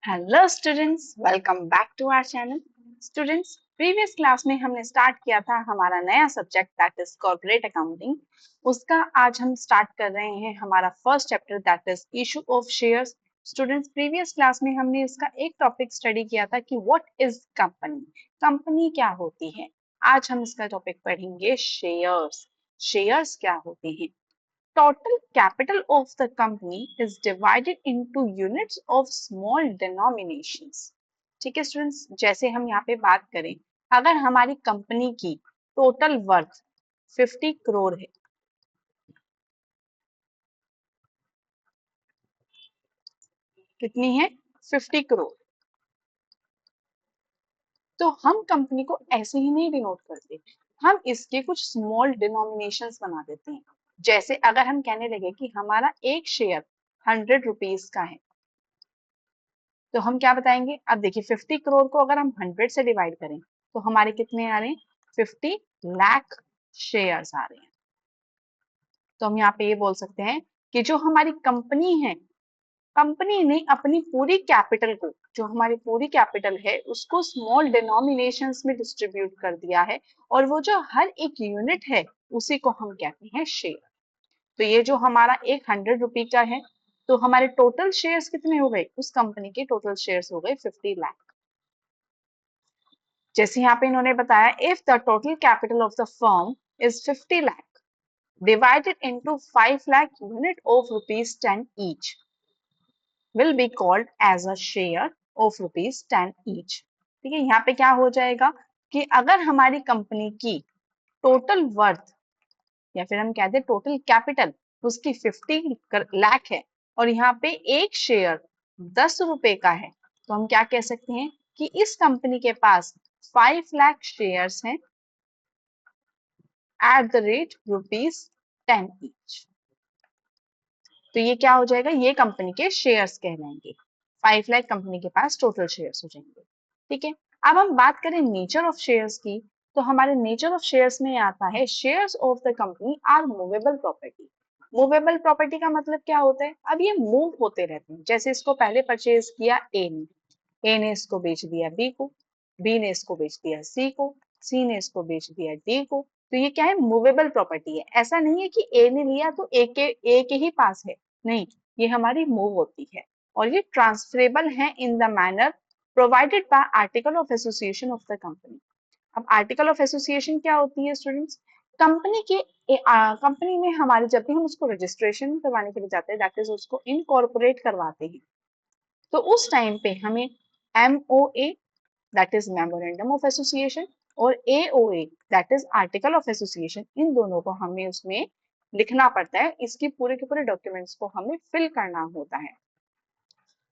Hello students, welcome back to our channel. Students, previous class में हमने start किया था हमारा नया subject that is corporate accounting. उसका आज हम स्टार्ट कर रहे हैं हमारा first chapter that is issue of shares. Students, previous class में हमने इसका एक टॉपिक स्टडी किया था कि व्हाट इज कंपनी, कंपनी क्या होती है। आज हम इसका टॉपिक पढ़ेंगे शेयर्स। शेयर्स क्या होते हैं? Total capital of the company is divided into units of small denominations। ठीक है स्टूडेंट्स, जैसे हम यहाँ पे बात करें, अगर हमारी कंपनी की टोटल वर्थ 50 करोड़ है, कितनी है? 50 करोड़। तो हम कंपनी को ऐसे ही नहीं डिनोट करते, हम इसके कुछ स्मॉल डिनोमिनेशंस बना देते हैं। जैसे अगर हम कहने लगे कि हमारा एक शेयर 100 रुपीज का है, तो हम क्या बताएंगे? अब देखिए, 50 करोड़ को अगर हम 100 से डिवाइड करें तो हमारे कितने आ रहे हैं? 50 लाख शेयर्स आ रहे हैं। तो हम यहाँ पे ये बोल सकते हैं कि जो हमारी कंपनी है, कंपनी ने अपनी पूरी कैपिटल को, जो हमारी पूरी कैपिटल है, उसको स्मॉल डिनोमिनेशंस में डिस्ट्रीब्यूट कर दिया है, और वो जो हर एक यूनिट है उसी को हम कहते हैं शेयर। तो ये जो हमारा एक 100 रुपी का है, तो हमारे टोटल शेयर्स कितने हो गए? उस कंपनी के टोटल शेयर्स हो गए 50 लाख। जैसे यहाँ पे इन्होंने बताया, if the total capital of the firm is 50 lakh divided into 5 lakh unit of rupees 10 each will be called as a share of rupees 10 each. ठीक है, यहाँ पे क्या हो जाएगा कि अगर हमारी कंपनी की टोटल वर्थ, या फिर हम कहते हैं टोटल कैपिटल, उसकी 50 लाख है, और यहाँ पे एक शेयर 10 रुपए का है, तो हम क्या कह सकते हैं कि इस कंपनी के पास 5 लाख शेयर्स हैं at the rate rupees 10 each. तो ये क्या हो जाएगा? ये कंपनी के शेयर्स कहलाएंगे। 5 लाख कंपनी के पास टोटल शेयर्स हो जाएंगे। ठीक है, अब हम बात करें नेचर ऑफ शेयर्स की, तो हमारे नेचर ऑफ शेयर्स में आता है shares of the company are movable property. Movable property का मतलब क्या होता है? अब ये मूव होते रहते हैं। जैसे इसको पहले परचेज किया ए ने इसको बेच दिया बी को, बी ने इसको बेच दिया सी को, सी ने इसको बेच दिया डी को। तो ये क्या है? मूवेबल प्रॉपर्टी है। ऐसा नहीं है कि ए ने लिया तो ए के ही पास है, नहीं, ये हमारी मूव होती है, और ये ट्रांसफरेबल है in the manner provided by article of association of the company. अब आर्टिकल ऑफ एसोसिएशन क्या होती है स्टूडेंट्स? कंपनी के कंपनी में हमारे जब भी हम उसको रजिस्ट्रेशन करवाने के लिए जाते हैं, दैट इज उसको इनकॉर्पोरेट करवाते हैं, तो उस टाइम पे हमें MOA that is memorandum of association और AOA that is article of association, इन दोनों को हमें उसमें लिखना पड़ता है। इसकी पूरे के पूरे डॉक्यूमेंट्स को हमें फिल करना होता है।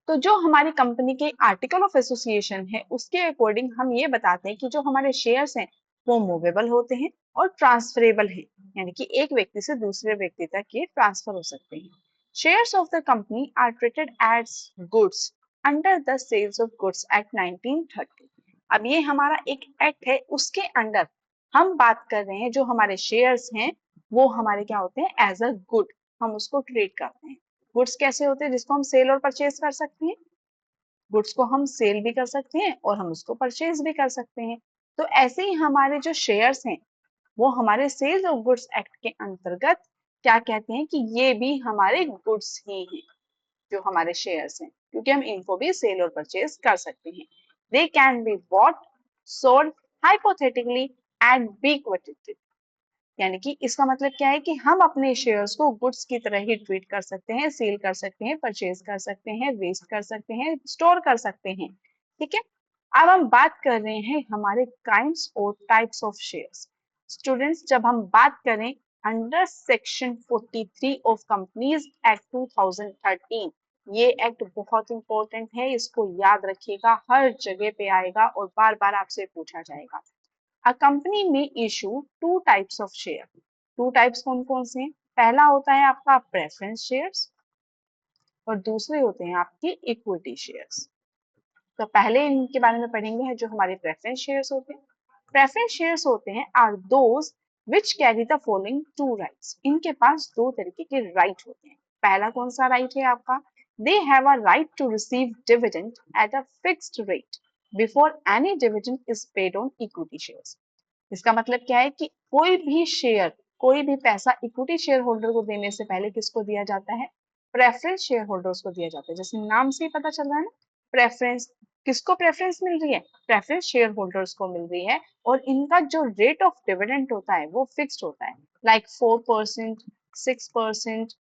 तो जो हमारी कंपनी के आर्टिकल ऑफ एसोसिएशन है, उसके अकॉर्डिंग हम ये बताते हैं कि जो हमारे शेयर्स हैं वो मूवेबल होते हैं और ट्रांसफरेबल हैं, यानी कि एक व्यक्ति से दूसरे व्यक्ति तक ये ट्रांसफर हो सकते हैं। Shares of the company are treated as goods under the sales of goods act 1930। अब ये हमारा एक एक्ट है, उसके अंडर हम बात कर रहे हैं, जो हमारे शेयर्स हैं वो हमारे क्या होते हैं? एज अ गुड, हम उसको ट्रीट करते हैं। गुड्स कैसे होते हैं? जिसको हम सेल और परचेज कर सकते हैं। गुड्स को हम सेल भी कर सकते हैं और हम उसको परचेज भी कर सकते हैं। तो ऐसे ही हमारे जो शेयर्स हैं वो हमारे सेल्स ऑफ गुड्स एक्ट के अंतर्गत क्या कहते हैं कि ये भी हमारे गुड्स ही हैं, जो हमारे शेयर्स हैं, क्योंकि हम इनको भी सेल और परचेज कर सकते हैं। They can be bought, sold hypothetically and be quitted. यानी कि इसका मतलब क्या है कि हम अपने शेयर्स को गुड्स की तरह ही ट्रीट कर सकते हैं, सेल कर सकते हैं, परचेज कर सकते हैं, वेस्ट कर सकते हैं, स्टोर कर सकते हैं। ठीक है, अब हम बात कर रहे हैं हमारे काइंड्स और टाइप्स ऑफ शेयर्स। स्टूडेंट्स, जब हम बात करें under section 43 of companies act 2013, ये एक्ट बहुत इंपॉर्टेंट है, इसको याद रखिएगा, हर जगह पे आएगा और बार बार आपसे पूछा जाएगा। A company may issue two types of share. Two types कौन कौन से हैं? पहला होता है आपका प्रेफरेंस शेयर्स और दूसरे होते हैं आपके इक्विटी शेयर्स। तो पहले इनके बारे में पढ़ेंगे, है जो हमारे प्रेफरेंस शेयर्स होते हैं। प्रेफरेंस शेयर्स होते हैं are those which carry the following two rights. इनके पास दो तरीके के राइट होते हैं। पहला कौन सा राइट है आपका? they have a right to receive dividend at a fixed rate before any dividend is paid on equity shares. इसका मतलब क्या है कि कोई भी शेयर, कोई भी पैसा इक्विटी शेयर होल्डर को देने से पहले किसको दिया जाता है? प्रेफरेंस शेयर होल्डर्स को दिया जाता है। जैसे नाम से ही पता चल रहा है ना, प्रेफरेंस। किसको प्रेफरेंस मिल रही है? प्रेफरेंस शेयर होल्डर्स को मिल रही है, और इनका जो रेट ऑफ डिविडेंड होता है वो फिक्स्ड होता है, लाइक 4%, 6%,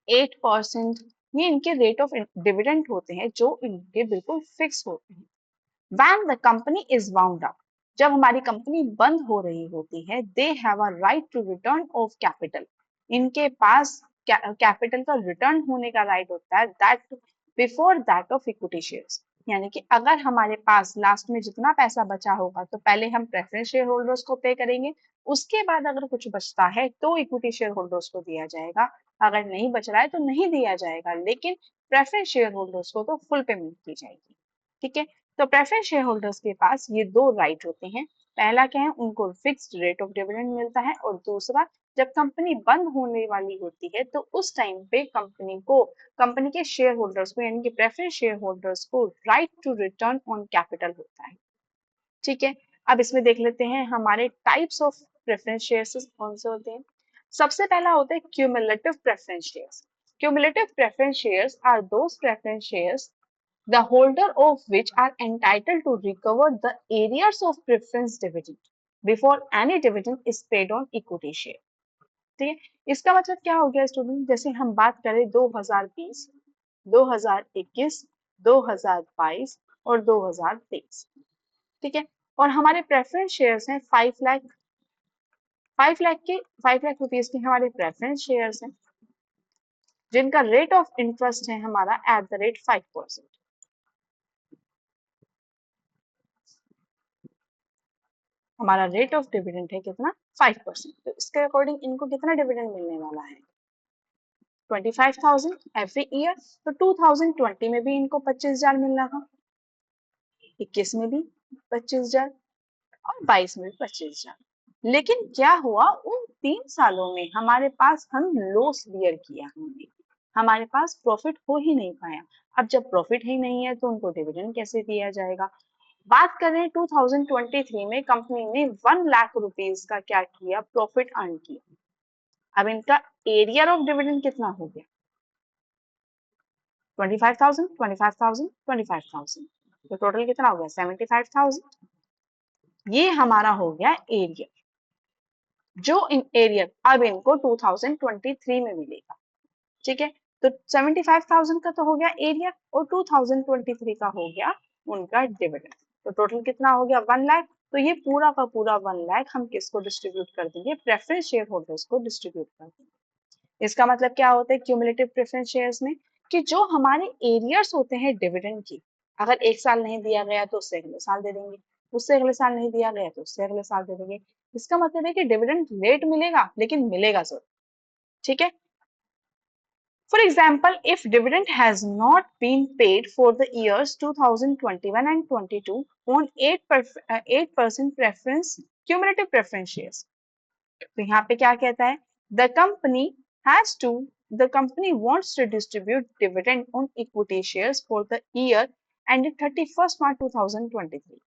8%। ये इनके रेट ऑफ डिविडेंड होते हैं जो इनके बिल्कुल फिक्स होते हैं। When the company is wound up, जब हमारी कंपनी बंद हो रही होती है, they have a right to return of capital, इनके पास कैपिटल का रिटर्न होने का राइट होता है, that before that of equity shares। यानी कि अगर हमारे पास लास्ट में जितना पैसा बचा होगा तो पहले हम प्रेफरेंस शेयर होल्डर्स को पे करेंगे, उसके बाद अगर कुछ बचता है तो इक्विटी शेयर होल्डर्स को दिया जाएगा, अगर नहीं बच रहा है तो नहीं दिया जाएगा, लेकिन प्रेफरेंस शेयर होल्डर्स को तो फुल पेमेंट की जाएगी। ठीक है, तो प्रेफरेंस शेयर होल्डर्स के पास ये दो राइट होते हैं। पहला क्या है? उनको फिक्स्ड रेट ऑफ डिविडेंड मिलता है, और दूसरा, जब कंपनी बंद होने वाली होती है तो उस टाइम पे कंपनी के शेयर होल्डर्स को, यानी कि प्रेफरेंस शेयर होल्डर्स को right to return on capital होता है। ठीक है, अब इसमें देख लेते हैं हमारे टाइप्स ऑफ प्रेफरेंस शेयर्स कौन से होते हैं। सबसे पहला होता है cumulative preference shares. Cumulative preference shares are those preference shares the holder of which are entitled to recover the arrears of preference dividend before any dividend is paid on equity share। ठीक है, इसका मतलब क्या हो गया student? जैसे हम बात करें 2020, 2021, 2022 और 2023। ठीक है, और हमारे प्रेफरेंस शेयर्स हैं 5 लाख रुपीज के हमारे प्रेफरेंस शेयर्स हैं, जिनका रेट ऑफ इंटरेस्ट है हमारा एट द रेट 5%। हमारा रेट ऑफ डिविडेंड है कितना? 5%। तो इसके अकॉर्डिंग इनको कितना डिविडेंड मिलने वाला है? 25,000 एवरी ईयर। तो 2020 में भी इनको 25,000 मिलना था, 21 में भी 25,000 और 22 में भी 25,000। लेकिन क्या हुआ, उन 3 सालों में हमारे पास हम लॉस बियर किया, हमने, हमारे पास प्रॉफिट हो ही नहीं पाया। अब जब प्रॉफिट ही नहीं है तो उनको डिविडेंड कैसे दिया जाएगा? बात करें 2023 में कंपनी ने 1 लाख रुपीस का क्या किया? प्रॉफिट अर्न किया। अब इनका एरियर ऑफ डिविडेंड कितना हो गया? 25,000, 25,000, 25,000। तो टोटल कितना हो गया? 75,000। ये हमारा हो गया एरियर। जो इन एरियर अब इनको 2023 में मिलेगा। ठीक है, तो 75,000 का तो हो गया एरियर, और 2023 का हो गया उनका डिविडेंड। तो टोटल कितना हो गया? 1 लाख। तो ये पूरा का पूरा 1 लाख हम किसको डिस्ट्रीब्यूट कर देंगे? प्रेफरेंस शेयर होल्डर्स को डिस्ट्रीब्यूट कर देंगे। इसका मतलब क्या होता है क्यूमुलेटिव प्रेफरेंस शेयर्स में? कि जो हमारे एरियर्स होते हैं डिविडेंड की, अगर एक साल नहीं दिया गया तो उससे अगले साल दे देंगे, उससे अगले साल नहीं दिया गया तो उससे अगले साल दे देंगे। इसका मतलब है कि डिविडेंड लेट मिलेगा, लेकिन मिलेगा जरूर। ठीक है, for example, if dividend has not been paid for the years 2021 and 22 on 8% preference cumulative preference shares, तो यहाँ पे क्या कहता है? The company has to the company wants to distribute dividend on equity shares for the year ended 31st March 2023।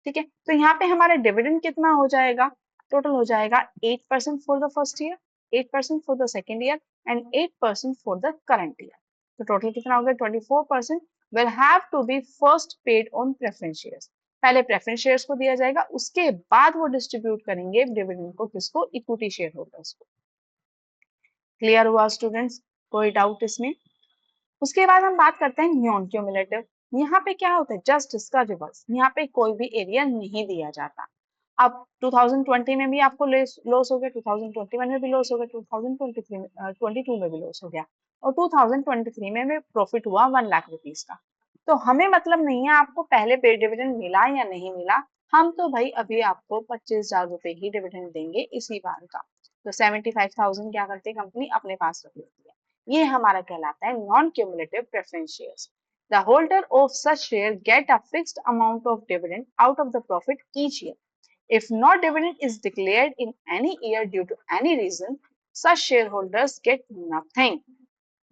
ठीक है, तो यहाँ पे हमारा डिविडेंड कितना हो जाएगा? टोटल हो जाएगा 8% for the first year, 8% for the second year and 8% for the current year. तो टोटल कितना हो गया? 24% will have to be first paid on preference shares. पहले प्रेफरेंस शेयर्स को दिया जाएगा, उसके बाद वो डिस्ट्रीब्यूट करेंगे डिविडेंड को, किसको? इक्विटी शेयर होल्डर्स को। क्लियर हुआ स्टूडेंट्स? कोई डाउट इसमें? उसके बाद हम बात करते हैं नॉन क्यूमुलेटिव। यहाँ पे क्या होता है? जस्ट इसका रिवर्स। यहाँ पे कोई भी एरिया नहीं दिया जाता। अब 2020 में भी आपको लॉस हो गया, 2021 में भी लॉस हो गया, 2022 में भी लॉस हो गया, और 2023 में भी प्रॉफिट हुआ 1 लाख रुपीस का। तो हमें मतलब नहीं है आपको पहले पे डिविडेंड मिला या नहीं मिला, हम तो भाई अभी आपको 25,000 रुपए ही डिविडेंड देंगे इसी बार का। तो 75,000 क्या करती है कंपनी? अपने पास रख लेती है। ये हमारा कहलाता है non cumulative preference shares. The holder of such share get a fixed amount of dividend out of the profit each year. If no dividend is declared in any year due to any reason, such shareholders get nothing.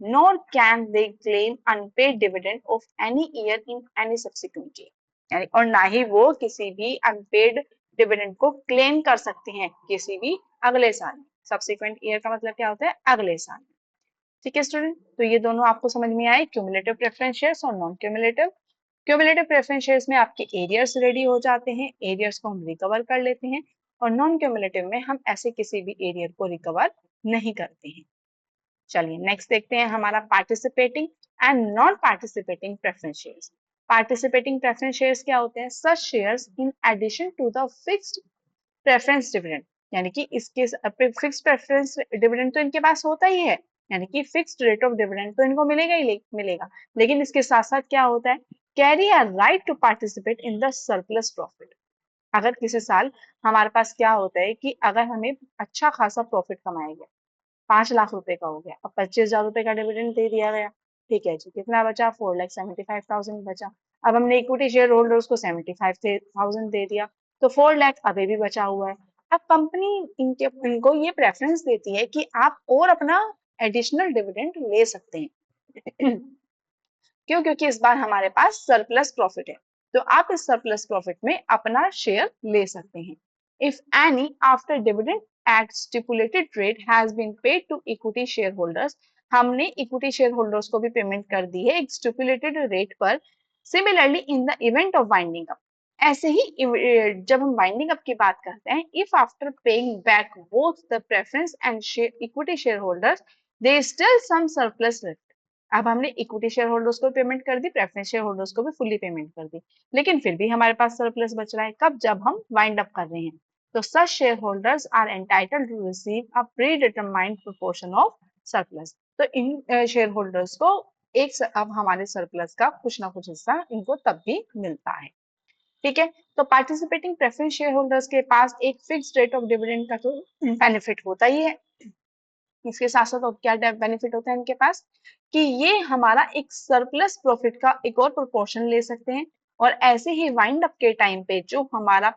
nor can they claim unpaid dividend of any year in any subsequent year. यानी और ना ही वो किसी भी unpaid dividend को claim कर सकते हैं किसी भी अगले साल। सब्सिक्वेंट ईयर का मतलब क्या होता है? अगले साल। ठीक है स्टूडेंट, तो ये दोनों आपको समझ में आए, क्यूमुलेटिव प्रेफरेंस शेयर्स और non cumulative. Cumulative preference shares में आपके एरियर्स रेडी हो जाते हैं, एरियर्स को हम रिकवर कर लेते हैं, और नॉन क्यूमुलेटिव में हम ऐसे किसी भी एरियर को रिकवर नहीं करते हैं। चलिए नेक्स्ट देखते हैं हमारा participating and non participating preference shares. Participating preference shares क्या होते हैं? Such shares in addition to the fixed preference dividend, यानी कि इसके फिक्स प्रेफरेंस डिविडेंड तो इनके पास होता ही है, यानी कि फिक्स्ड रेट ऑफ डिविडेंड तो इनको मिलेगा ही मिलेगा, लेकिन इसके साथ साथ क्या होता है? Carry a right to participate in the surplus profit. अगर किसी साल हमारे पास क्या होता है कि अगर हमें अच्छा खासा प्रॉफिट कमाया गया, 5 लाख रुपए का हो गया, अब 25,000 रुपए का डिविडेंड दे दिया गया, ठीक है जी, कितना बचा? 4,75,000 बचा। अब हमने इक्विटी शेयर होल्डर्स को 75,000 दे दिया, तो 4 लाख अभी भी बचा हुआ है। अब कंपनी इनको ये प्रेफरेंस देती है कि आप और अपना एडिशनल डिविडेंड ले सकते हैं। क्यों? क्योंकि इस बार हमारे पास सरप्लस प्रॉफिट है, तो आप इस सरप्लस प्रॉफिट में अपना शेयर ले सकते हैं। If any after dividend at stipulated rate has been paid to equity share holders, हमने इक्विटी शेयर होल्डर्स को भी पेमेंट कर दी है एक स्टिपुलेटेड रेट पर। Similarly in the event of winding up, ऐसे ही जब हम वाइंडिंग अप की बात करते हैं, if after paying back both the preference and equity share holders there is still some surplus left. अब हमने इक्विटी शेयर होल्डर्स को पेमेंट कर दी, प्रेफरेंस शेयर होल्डर्स को भी फुल्ली पेमेंट कर दी, लेकिन फिर भी हमारे पास सरप्लस बच रहा है। कब? जब हम वाइंड अप कर रहे हैं, तो such share holders are entitled to receive a predetermined proportion of surplus. तो इन शेयर होल्डर्स को अब हमारे सरप्लस का कुछ ना कुछ हिस्सा इनको तब भी मिलता है। ठीक है, तो पार्टिसिपेटिंग प्रेफरेंस शेयर होल्डर्स के पास एक फिक्स्ड रेट ऑफ डिविडेंड का तो बेनिफिट होता ही है, इसके साथ साथ और क्या बेनिफिट होता है इनके पास कि ये हमारा एक सरप्लस प्रॉफिट का एक और प्रोपोर्शन ले सकते हैं, और ऐसे ही वाइंड अप के टाइम पे जो हमारा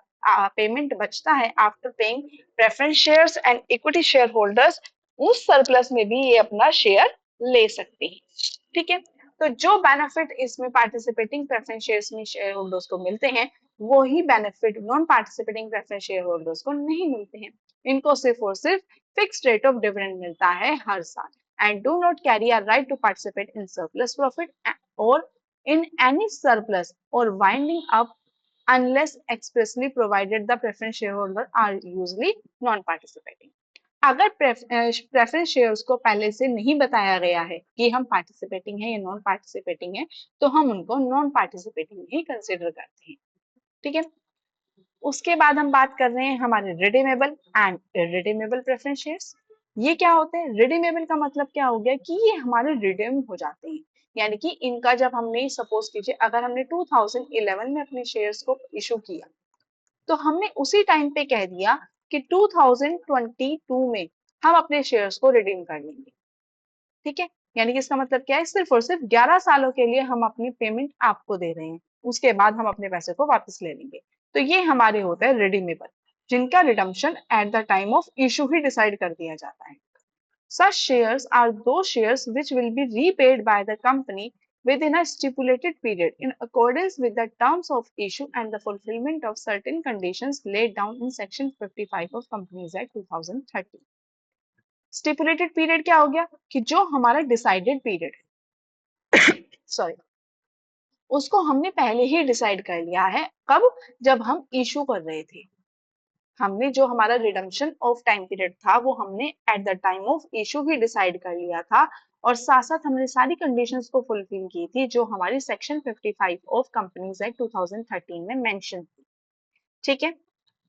पेमेंट बचता है after paying preference shares and equity share holders, उस सरप्लस में भी ये अपना शेयर ले सकते हैं। ठीक है, तो जो बेनिफिट इसमें पार्टिसिपेटिंग प्रेफरेंस शेयर्स में शेयर होल्डर्स को मिलते हैं, वो ही benefit non participating preference share holders को नहीं मिलते हैं। इनको सिर्फ और सिर्फ फिक्स्ड रेट ऑफ डिविडेंड मिलता है हर साल and do not carry a right to participate in surplus profit और इन एनी सरप्लस और winding up unless expressly provided the preference shareholder are usually non participating। अगर प्रेफरेंस शेयर्स को पहले से नहीं बताया गया है कि हम पार्टिसिपेटिंग है या नॉन पार्टिसिपेटिंग है, तो हम उनको नॉन पार्टिसिपेटिंग ही कंसिडर करते हैं। ठीक है, उसके बाद हम बात कर रहे हैं हमारे redeemable and irredeemable preference shares. ये क्या होते हैं? रिडीमेबल का मतलब क्या हो गया कि ये हमारे रिडीम हो जाते हैं, यानी कि इनका जब हमने सपोज कीजिए अगर हमने 2011 में अपने शेयर्स को इशू किया, तो हमने उसी टाइम पे कह दिया कि 2022 में हम अपने शेयर्स को रिडीम कर लेंगे। ठीक है, यानी कि इसका मतलब क्या है? सिर्फ और सिर्फ 11 सालों के लिए हम अपनी पेमेंट आपको दे रहे हैं, उसके बाद हम अपने पैसे को वापस ले लेंगे। तो ये हमारे होता है रिडीमेबल, जिनका redemption at the time of issue he decide कर दिया जाता है। Such shares are those shares which will be repaid by the company within a stipulated period in accordance with the terms of issue and the fulfillment of certain conditions laid down in Section 55 of Companies Act 2013। Stipulated period क्या हो गया कि जो हमारा decided period है, sorry, उसको हमने पहले ही डिसाइड कर लिया है। कब? जब हम इशू कर रहे थे, हमने जो हमारा रिडम्पशन ऑफ टाइम पीरियड था वो हमने at the time of issue he decide कर लिया था, और साथ साथ हमने सारी कंडीशंस को फुलफिल की थी जो हमारी सेक्शन 55 ऑफ कंपनीज एक्ट 2013 में मेंशन थी। ठीक है,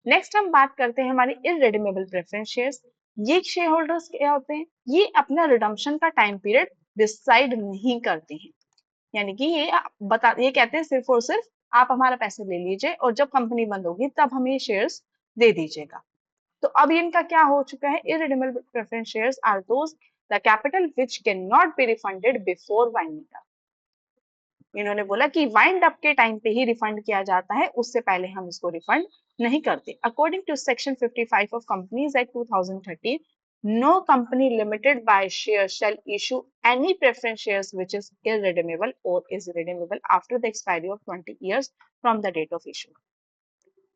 नेक्स्ट हम बात करते हैं हमारे इररिडीमेबल प्रेफरेंस शेयर्स। ये शेयर होल्डर्स क्या होते हैं? ये अपना रिडम्पशन का टाइम पीरियड डिसाइड नहीं करते हैं, यानी कि ये कहते हैं सिर्फ और सिर्फ आप हमारा पैसे ले लीजिए और जब कंपनी बंद होगी तब हमें शेयर्स दे दीजिएगा। तो अब इनका क्या हो चुका है? Irredeemable preference shares are those the capital which can not be refunded before winding up. इन्होंने बोला कि वाइंड अप के टाइम पे ही रिफंड किया जाता है, उससे पहले हम इसको रिफंड नहीं करते। According to section 55 of companies act 2013, No company limited by shares shall issue any preference shares which is irredeemable or is redeemable after the expiry of 20 years from the date of issue.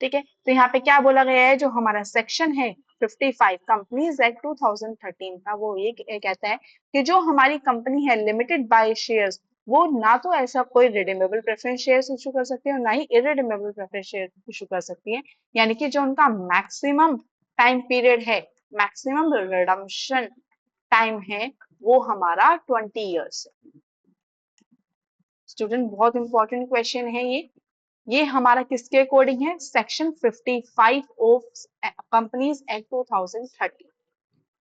ठीक है, तो यहाँ पे क्या बोला गया है, जो हमारा सेक्शन है 55 कंपनीज एक्ट 2013 का, वो ये कहता है कि जो हमारी कंपनी है लिमिटेड बाय शेयर्स, वो ना तो ऐसा कोई रिडीमेबल प्रेफरेंस शेयर्स इशू कर सकती है और ना ही इरिडीमेबल प्रेफरेंस शेयर इशू कर सकती है। यानी कि जो उनका मैक्सिमम टाइम पीरियड है, मैक्सिमम रिडम्पशन टाइम है, वो हमारा 20 ईयर्स। स्टूडेंट बहुत इंपॉर्टेंट क्वेश्चन है ये हमारा किसके अकॉर्डिंग है, सेक्शन 55 ऑफ कंपनीज एक्ट 2013,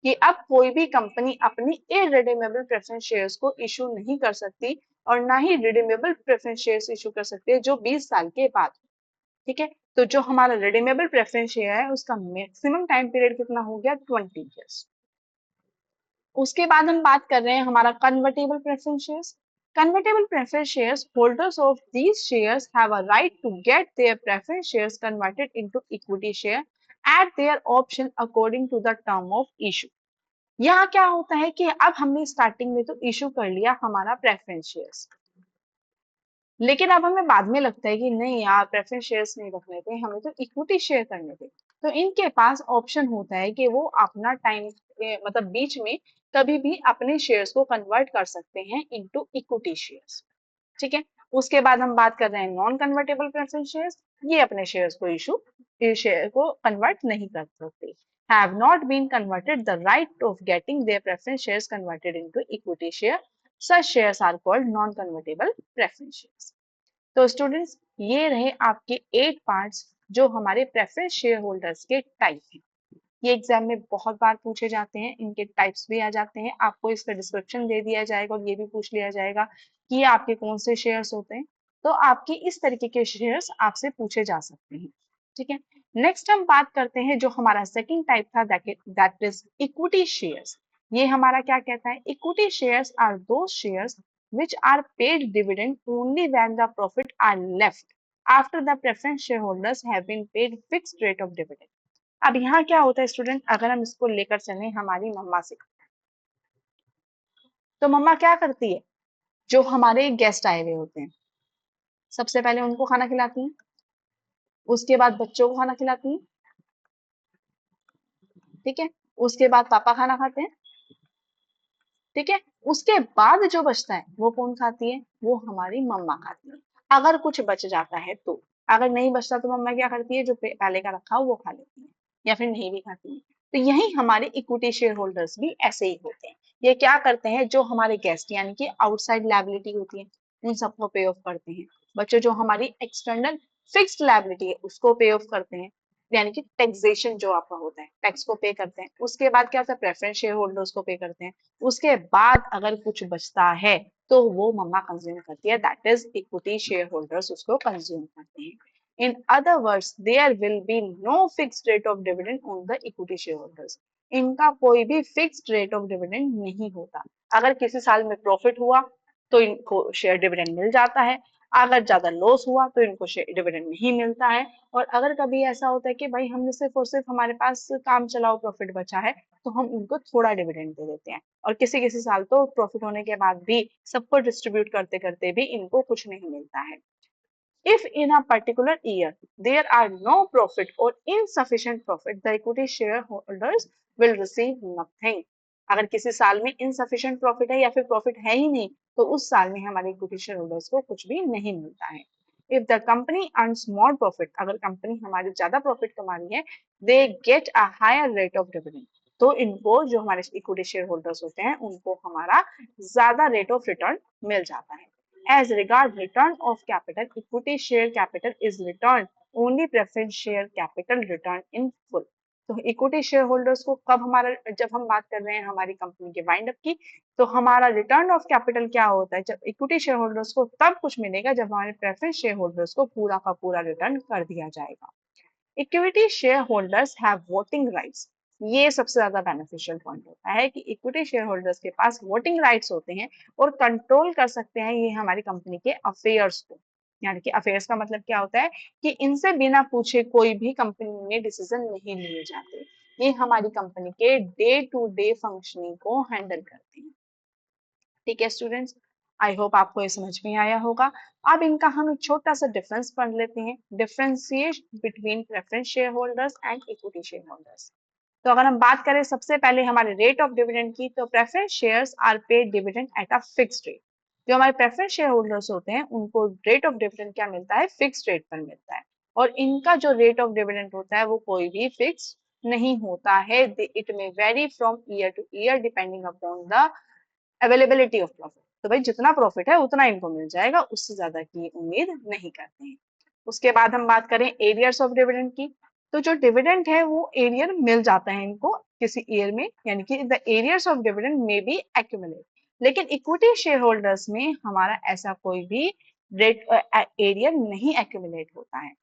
कि अब कोई भी कंपनी अपनी इरिडीमेबल प्रेफरेंस शेयर्स को इशू नहीं कर सकती और ना ही रिडीमेबल प्रेफरेंस शेयर्स इशू कर सकती है जो 20 साल के बाद। ठीक है, तो जो हमारा रिडीमेबल प्रेफरेंस शेयर है उसका मैक्सिमम टाइम पीरियड कितना हो गया, 20 ईयर्स। उसके बाद हम बात कर रहे हैं हमारा convertible preference shares. Convertible preference shares, holders of these shares have a right to get their preference shares converted into equity share at their option according to the term of issue. यहाँ क्या होता है कि अब हमने starting में तो issue कर लिया हमारा प्रेफरेंस शेयर्स, लेकिन अब हमें बाद में लगता है कि नहीं यार प्रेफरेंस शेयर्स नहीं रखने थे, हमें तो इक्विटी शेयर करने थे। तो इनके पास ऑप्शन होता है कि वो अपना टाइम मतलब बीच में कभी भी अपने शेयर्स को कन्वर्ट कर सकते हैं इनटू इक्विटी शेयर्स। ठीक है, उसके बाद हम बात कर रहे हैं नॉन कन्वर्टेबल प्रेफरेंस शेयर्स। ये अपने शेयर्स को शेयर को कन्वर्ट नहीं कर सकते। Have not been converted the right of getting their preference shares converted into equity share, such shares are called non convertible preference shares. तो स्टूडेंट्स ये रहे आपके 8 पार्ट्स जो हमारे प्रेफरेंस शेयर होल्डर्स के टाइप हैं। ये एग्जाम में बहुत बार पूछे जाते हैं, इनके टाइप्स भी आ जाते हैं, आपको इसका डिस्क्रिप्शन दे दिया जाएगा और ये भी पूछ लिया जाएगा कि ये आपके कौन से शेयर्स होते हैं। तो आपके इस तरीके के शेयर्स आपसे पूछे जा सकते हैं। ठीक है, नेक्स्ट हम बात करते हैं जो हमारा सेकंड टाइप था, दैट इज इक्विटी शेयर्स। ये हमारा क्या कहता है, equity shares are those shares which are paid dividend only when the profit are left after the preference shareholders have been paid fixed rate of dividend. अब यहाँ क्या होता है स्टूडेंट, अगर हम इसको लेकर चले हमारी मम्मा से, तो मम्मा क्या करती है, जो हमारे गेस्ट आए हुए होते हैं सबसे पहले उनको खाना खिलाती हैं, उसके बाद बच्चों को खाना खिलाती हैं, ठीक है, उसके बाद पापा खाना खाते हैं, ठीक है, उसके बाद जो बचता है वो कौन खाती है, वो हमारी मम्मा खाती है। अगर कुछ बच जाता है तो, अगर नहीं बचता तो मम्मा क्या करती है, जो पहले का रखा हो वो खा लेती है या फिर नहीं भी खाती है। तो यही हमारे इक्विटी शेयर होल्डर्स भी ऐसे ही होते हैं। ये क्या करते हैं, जो हमारे गेस्ट यानी कि आउटसाइड लायबिलिटी होती है उन सबको पे ऑफ करते हैं। बच्चों जो हमारी एक्सटर्नल फिक्स्ड लायबिलिटी है उसको पे ऑफ करते हैं, यानी कि टैक्सेशन जो आपका होता है टैक्स को पे करते हैं। उसके बाद क्या होता है, प्रेफरेंस शेयर होल्डर्स को पे करते हैं। उसके बाद अगर कुछ बचता है तो वो मम्मा कंज्यूम करती है, that is equity share holders उसको कंज्यूम करते हैं। In other words there will be no fixed rate of dividend on the equity share holders. इनका कोई भी फिक्स्ड रेट ऑफ डिविडेंड नहीं होता। अगर किसी साल में प्रॉफिट हुआ तो इनको शेयर डिविडेंड मिल जाता है, अगर ज्यादा लॉस हुआ तो इनको शेयर डिविडेंड नहीं मिलता है। और अगर कभी ऐसा होता है कि भाई हमने सिर्फ और सिर्फ हमारे पास काम चलाओ प्रॉफिट बचा है तो हम उनको थोड़ा डिविडेंड दे देते हैं, और किसी किसी साल तो प्रॉफिट होने के बाद भी सबको डिस्ट्रीब्यूट करते करते भी इनको कुछ नहीं मिलता है। If in a particular year there are no profit or insufficient profit, the equity shareholders will receive nothing. अगर किसी साल में insufficient profit है या फिर profit है ही नहीं तो उस साल में हमारे equity shareholders को कुछ भी नहीं मिलता है। If the company earns more profit, अगर कंपनी हमारी ज्यादा प्रॉफिट कमा रही है, they get a higher rate of dividend. तो इनको जो हमारे इक्विटी शेयर होल्डर्स होते हैं उनको हमारा ज्यादा रेट ऑफ रिटर्न मिल जाता है। As regard return of capital, equity share capital is returned only preference share capital return in full. तो इक्विटी शेयर होल्डर्स को कब हमारा, जब हम बात कर रहे हैं हमारी कंपनी के वाइंड अप की, तो हमारा रिटर्न ऑफ कैपिटल क्या होता है, जब इक्विटी शेयर होल्डर्स को तब कुछ मिलेगा जब हमारे प्रेफरेंस शेयर होल्डर्स को पूरा का पूरा रिटर्न कर दिया जाएगा। Equity share holders have voting rights. ये सबसे ज्यादा बेनिफिशियल पॉइंट होता है कि इक्विटी शेयर होल्डर्स के पास वोटिंग राइट्स होते हैं और कंट्रोल कर सकते हैं ये हमारी कंपनी के अफेयर्स को। यानी कि अफेयर्स का मतलब क्या होता है कि इनसे बिना पूछे कोई भी कंपनी में डिसीजन नहीं लिए जाते। ये हमारी कंपनी के डे टू डे फंक्शनिंग को हैंडल करते हैं। ठीक है स्टूडेंट्स, आई होप आपको ये समझ में आया होगा। अब इनका हम एक छोटा सा डिफरेंस पढ़ लेते हैं, differentiate between preference share holders and equity share holders. तो अगर हम बात करें सबसे पहले हमारे रेट ऑफ डिविडेंड की, तो preference shares are paid dividend at a fixed rate. जो हमारे प्रेफरेंस शेयर होल्डर्स होते हैं उनको रेट ऑफ डिविडेंड क्या मिलता है, फिक्स्ड रेट पर मिलता है। और इनका जो रेट ऑफ डिविडेंड होता है वो कोई भी फिक्स नहीं होता है, it may very from year two year depending upon the availability of profit. तो भाई जितना प्रॉफिट है उतना इनको मिल जाएगा, उससे ज्यादा की उम्मीद नहीं करते हैं। उसके बाद हम बात करें एरियर्स ऑफ डिविडेंड की, तो जो डिविडेंड है वो एरियर मिल जाता है इनको किसी ईयर में, यानी कि द एरियर्स ऑफ डिविडेंड में बी एक्यूमुलेट। लेकिन इक्विटी शेयर होल्डर्स में हमारा ऐसा कोई भी रेट एरियर नहीं एक्यूमुलेट होता है।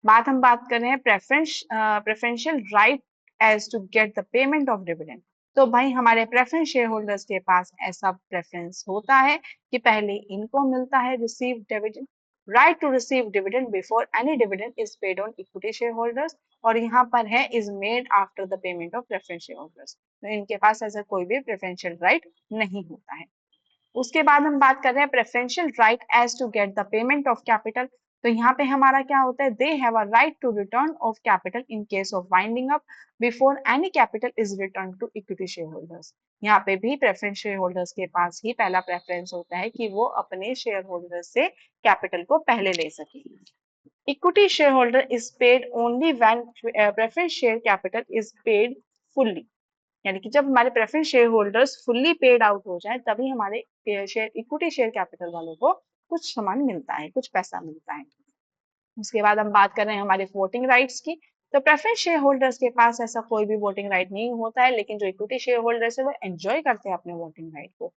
बात कर रहे हैं preferential right as to get the payment of dividend. तो भाई हमारे प्रेफरेंस शेयर होल्डर्स के पास ऐसा प्रेफरेंस होता है कि पहले इनको मिलता है receive dividend, right to receive dividend before any dividend is paid on equity share holders. और यहाँ पर है is made after the payment of preference share holders. तो इनके पास ऐसा कोई भी प्रेफरेंशियल राइट नहीं होता है। उसके बाद हम बात कर रहे हैं preferential right as to get the payment of capital. तो यहाँ पे हमारा क्या होता है, they have a right to return of capital in case of winding up before any capital is return to equity share holders. यहाँ पे भी प्रेफरेंस शेयर होल्डर्स के पास ही पहला प्रेफरेंस होता है कि वो अपने शेयर होल्डर्स से कैपिटल को पहले ले सके। Equity share holder is paid only when preference share capital is paid fully. यानी कि जब हमारे preference share holders fully paid out हो जाए तभी हमारे शेयर इक्विटी शेयर कैपिटल वालों को कुछ सामान मिलता है, कुछ पैसा मिलता है। उसके बाद हम बात कर रहे हैं हमारे वोटिंग राइट्स की। तो प्रेफरेंस शेयर होल्डर्स के पास ऐसा कोई भी वोटिंग राइट नहीं होता है, लेकिन जो इक्विटी शेयर होल्डर्स है वो एंजॉय करते हैं अपने वोटिंग राइट को।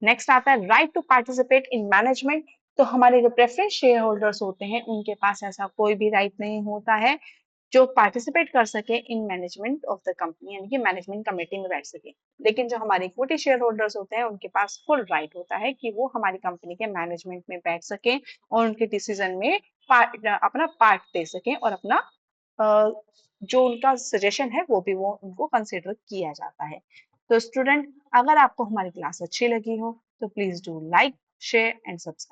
नेक्स्ट आता है right to participate in management. तो हमारे जो प्रेफरेंस शेयर होल्डर्स होते हैं उनके पास ऐसा कोई भी राइट नहीं होता है जो पार्टिसिपेट कर सके in management of the company, यानी कि मैनेजमेंट कमेटी में बैठ सके। लेकिन जो हमारे इक्विटी शेयर होल्डर्स होते हैं उनके पास फुल राइट होता है कि वो हमारी कंपनी के मैनेजमेंट में बैठ सके और उनके डिसीजन में अपना पार्ट दे सके और अपना जो उनका सजेशन है वो भी वो उनको कंसिडर किया जाता है। तो स्टूडेंट, अगर आपको हमारी क्लास अच्छी लगी हो तो please do like, share and subscribe.